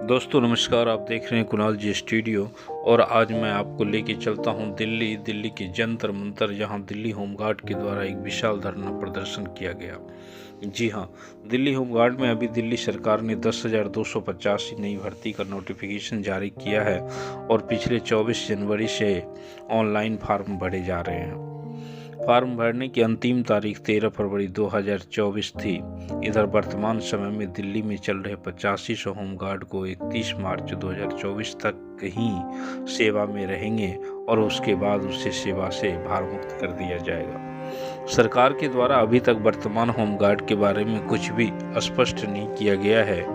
दोस्तों नमस्कार, आप देख रहे हैं कुणाल जी स्टूडियो। और आज मैं आपको लेके चलता हूं दिल्ली के जंतर मंतर, जहां दिल्ली होमगार्ड के द्वारा एक विशाल धरना प्रदर्शन किया गया। जी हां, दिल्ली होमगार्ड में अभी दिल्ली सरकार ने 10,285 नई भर्ती का नोटिफिकेशन जारी किया है और पिछले 24 जनवरी से ऑनलाइन फॉर्म भरे जा रहे हैं। फॉर्म भरने की अंतिम तारीख 13 फरवरी 2024 थी। इधर वर्तमान समय में दिल्ली में चल रहे 8500 होमगार्ड को 31 मार्च 2024 तक ही सेवा में रहेंगे और उसके बाद उसे सेवा से भारमुक्त कर दिया जाएगा। सरकार के द्वारा अभी तक वर्तमान होमगार्ड के बारे में कुछ भी स्पष्ट नहीं किया गया है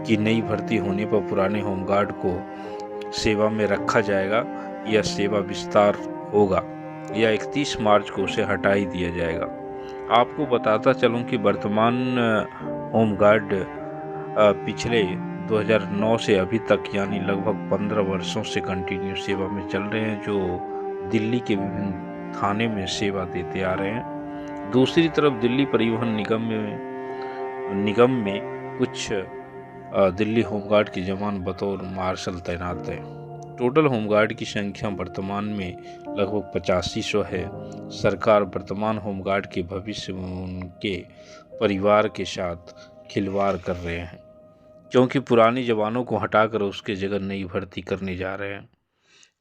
कि नई भर्ती होने पर पुराने होमगार्ड को सेवा में रखा जाएगा या सेवा विस्तार होगा या 31 मार्च को उसे हटा ही दिया जाएगा। आपको बताता चलूं कि वर्तमान होमगार्ड पिछले 2009 से अभी तक यानी लगभग 15 वर्षों से कंटिन्यू सेवा में चल रहे हैं, जो दिल्ली के विभिन्न थाने में सेवा देते आ रहे हैं। दूसरी तरफ दिल्ली परिवहन निगम में कुछ दिल्ली होमगार्ड के जवान बतौर मार्शल तैनात हैं। टोटल होमगार्ड की संख्या वर्तमान में लगभग 8500 है। सरकार वर्तमान होमगार्ड के भविष्य में उनके परिवार के साथ खिलवाड़ कर रहे हैं, क्योंकि पुराने जवानों को हटाकर उसके जगह नई भर्ती करने जा रहे हैं,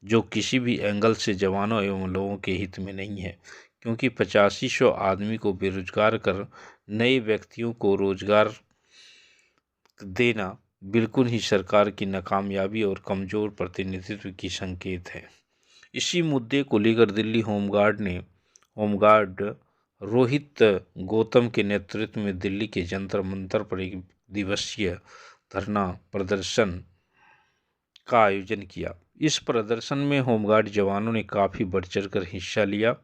जो किसी भी एंगल से जवानों एवं लोगों के हित में नहीं है। क्योंकि 8500 आदमी को बेरोजगार कर नए व्यक्तियों को रोजगार देना बिल्कुल ही सरकार की नाकामयाबी और कमज़ोर प्रतिनिधित्व की संकेत है। इसी मुद्दे को लेकर दिल्ली होमगार्ड रोहित गौतम के नेतृत्व में दिल्ली के जंतर मंतर पर एक दिवसीय धरना प्रदर्शन का आयोजन किया। इस प्रदर्शन में होमगार्ड जवानों ने काफ़ी बढ़ चढ़ कर हिस्सा लिया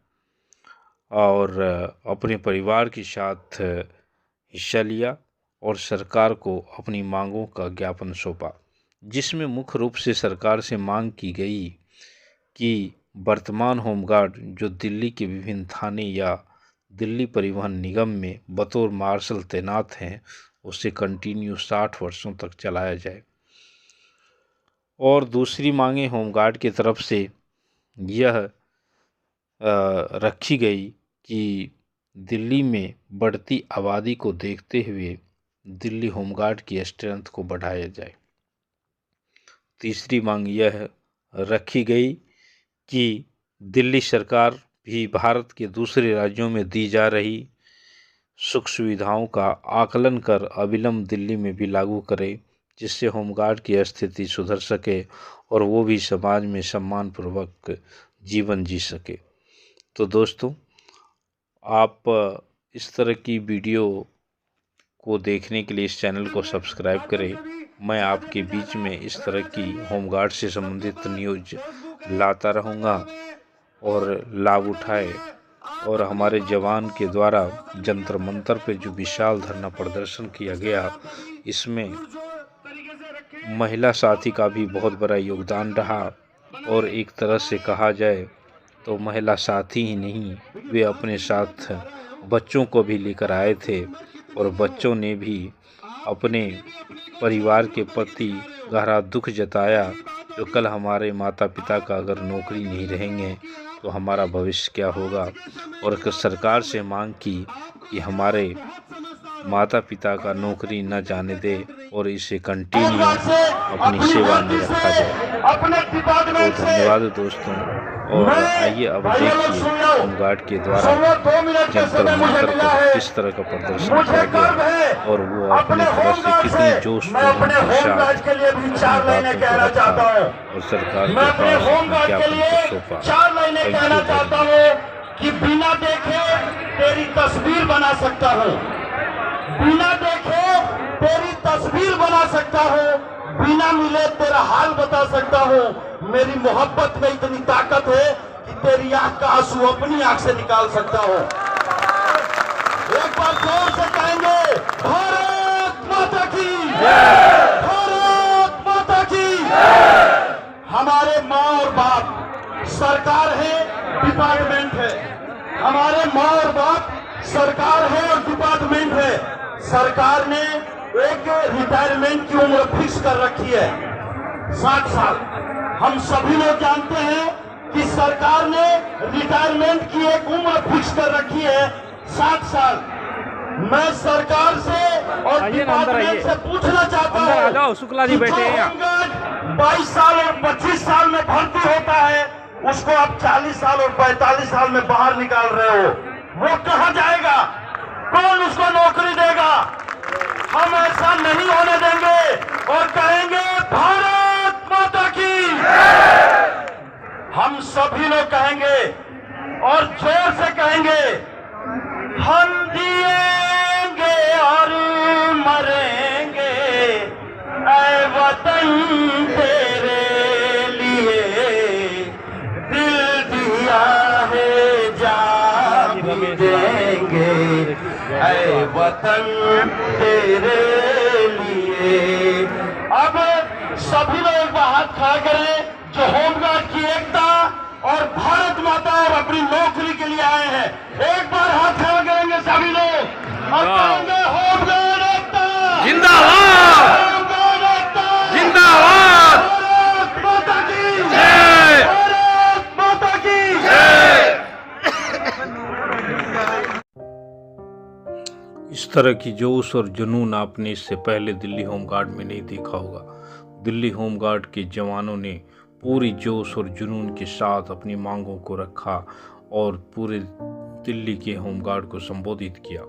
और अपने परिवार के साथ हिस्सा लिया और सरकार को अपनी मांगों का ज्ञापन सौंपा, जिसमें मुख्य रूप से सरकार से मांग की गई कि वर्तमान होमगार्ड जो दिल्ली के विभिन्न थाने या दिल्ली परिवहन निगम में बतौर मार्शल तैनात हैं, उसे कंटिन्यू 60 वर्षों तक चलाया जाए। और दूसरी मांगें होमगार्ड की तरफ से यह रखी गई कि दिल्ली में बढ़ती आबादी को देखते हुए दिल्ली होमगार्ड की स्ट्रेंथ को बढ़ाया जाए। तीसरी मांग यह रखी गई कि दिल्ली सरकार भी भारत के दूसरे राज्यों में दी जा रही सुख सुविधाओं का आकलन कर अविलंब दिल्ली में भी लागू करे, जिससे होमगार्ड की स्थिति सुधर सके और वो भी समाज में सम्मानपूर्वक जीवन जी सके। तो दोस्तों, आप इस तरह की वीडियो को देखने के लिए इस चैनल को सब्सक्राइब करें। मैं आपके बीच में इस तरह की होमगार्ड से संबंधित न्यूज लाता रहूँगा और लाभ उठाए। और हमारे जवान के द्वारा जंतर मंतर पे जो विशाल धरना प्रदर्शन किया गया, इसमें महिला साथी का भी बहुत बड़ा योगदान रहा। और एक तरह से कहा जाए तो महिला साथी ही नहीं, वे अपने साथ बच्चों को भी लेकर आए थे और बच्चों ने भी अपने परिवार के प्रति गहरा दुख जताया, जो कल हमारे माता पिता का अगर नौकरी नहीं रहेंगे तो हमारा भविष्य क्या होगा। और सरकार से मांग की कि हमारे माता पिता का नौकरी न जाने दे और इसे कंटिन्यू अपनी सेवा में रखा जाए। तो धन्यवाद दोस्तों। और आइए अब देखिए होमगार्ड के द्वारा जंतर मंतर पर किस तरह का प्रदर्शन किया गया और वो अपने तरफ से कितने जोश के साथ अपनी बातों को रखा और सरकार के पास विज्ञापन को सौंपा। कि बिना देखे तेरी तस्वीर बना सकता हूँ, बिना देखे तेरी तस्वीर बना सकता हूँ, बिना मिले तेरा हाल बता सकता हूँ। मेरी मोहब्बत में इतनी ताकत है कि तेरी आंख का आंसू अपनी आंख से निकाल सकता हूँ। एक बार जोर से कहेंगे, भारत माता की, भारत माता की। हमारे माँ और बाप सरकार है, डिपार्टमेंट है। हमारे माँ और बाप सरकार है और डिपार्टमेंट है। सरकार ने एक रिटायरमेंट की उम्र फिक्स कर रखी है 60 साल। हम सभी लोग जानते हैं कि सरकार ने रिटायरमेंट की एक उम्र फिक्स कर रखी है 60 साल। मैं सरकार से और डिपार्टमेंट से पूछना चाहता हूँ, शुक्ला जी बैठे हैं 22 साल और 25 साल में भर्ती होता है, उसको आप 40 साल और 45 साल में बाहर निकाल रहे हो, वो कहाँ जाएगा? कौन उसको नौकरी देगा? हम ऐसा नहीं होने देंगे और कहेंगे भारत माता की। हम सभी लोग कहेंगे और जोर से कहेंगे, हम जिएंगे और मरेंगे ऐ वतन तेरे लिए, दिल दिया है जान भी देंगे ऐ वतन तेरे लिए। अब सभी लोग हाथ खड़ा करें जो होमगार्ड की एकता और भारत माता और अपनी नौकरी के लिए आए हैं। एक बार हाथ खड़ा करेंगे सभी लोग और कहेंगे होमगार्ड एकता जिंदाबाद, होमगार्ड एकता जिंदाबाद, भारत माता की जय, भारत माता की जय। इस तरह की जोश और जुनून आपने इससे पहले दिल्ली होमगार्ड में नहीं देखा होगा। दिल्ली होमगार्ड के जवानों ने पूरी जोश और जुनून के साथ अपनी मांगों को रखा और पूरे दिल्ली के होमगार्ड को संबोधित किया।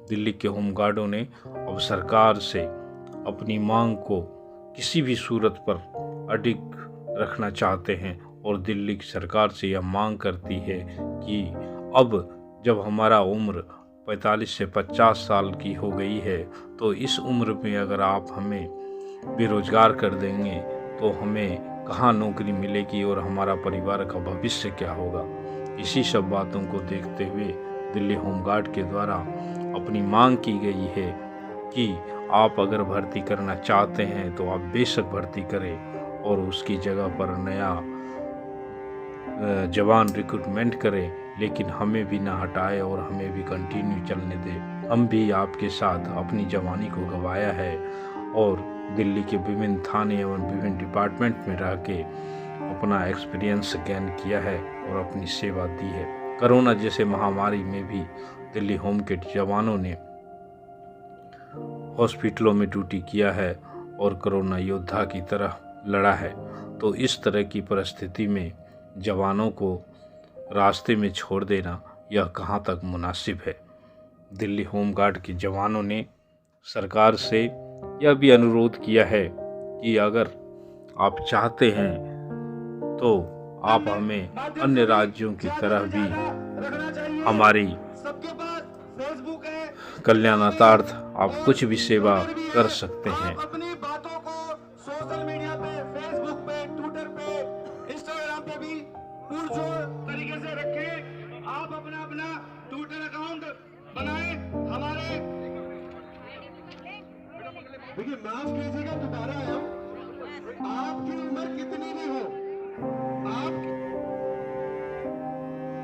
दिल्ली के होमगार्डों ने अब सरकार से अपनी मांग को किसी भी सूरत पर अडिग रखना चाहते हैं और दिल्ली की सरकार से यह मांग करती है कि अब जब हमारा उम्र 45 से 50 साल की हो गई है तो इस उम्र में अगर आप हमें बेरोजगार कर देंगे तो हमें कहाँ नौकरी मिलेगी और हमारा परिवार का भविष्य क्या होगा। इसी सब बातों को देखते हुए दिल्ली होमगार्ड के द्वारा अपनी मांग की गई है कि आप अगर भर्ती करना चाहते हैं तो आप बेशक भर्ती करें और उसकी जगह पर नया जवान रिक्रूटमेंट करें, लेकिन हमें भी ना हटाए और हमें भी कंटिन्यू चलने दें। हम भी आपके साथ अपनी जवानी को गंवाया है और दिल्ली के विभिन्न थाने एवं विभिन्न डिपार्टमेंट में रह के अपना एक्सपीरियंस गेन किया है और अपनी सेवा दी है। कोरोना जैसे महामारी में भी दिल्ली होम के जवानों ने हॉस्पिटलों में ड्यूटी किया है और कोरोना योद्धा की तरह लड़ा है। तो इस तरह की परिस्थिति में जवानों को रास्ते में छोड़ देना यह कहाँ तक मुनासिब है। दिल्ली होमगार्ड के जवानों ने सरकार से यह भी अनुरोध किया है कि अगर आप चाहते हैं तो आप हमें अन्य राज्यों की तरह भी हमारी कल्याणार्थ आप कुछ भी सेवा कर सकते हैं। अपनी बातों को सोशल मीडिया पे, फेसबुक पे, ट्विटर पे, इंस्टाग्राम पे भी पुरजोर तरीके से रखें। आप अपना अपना ट्विटर अकाउंट बनाएं। हमारे देखिए, माफ कीजिएगा, दोबारा आया हूं। आपकी उम्र कितनी भी हो, आप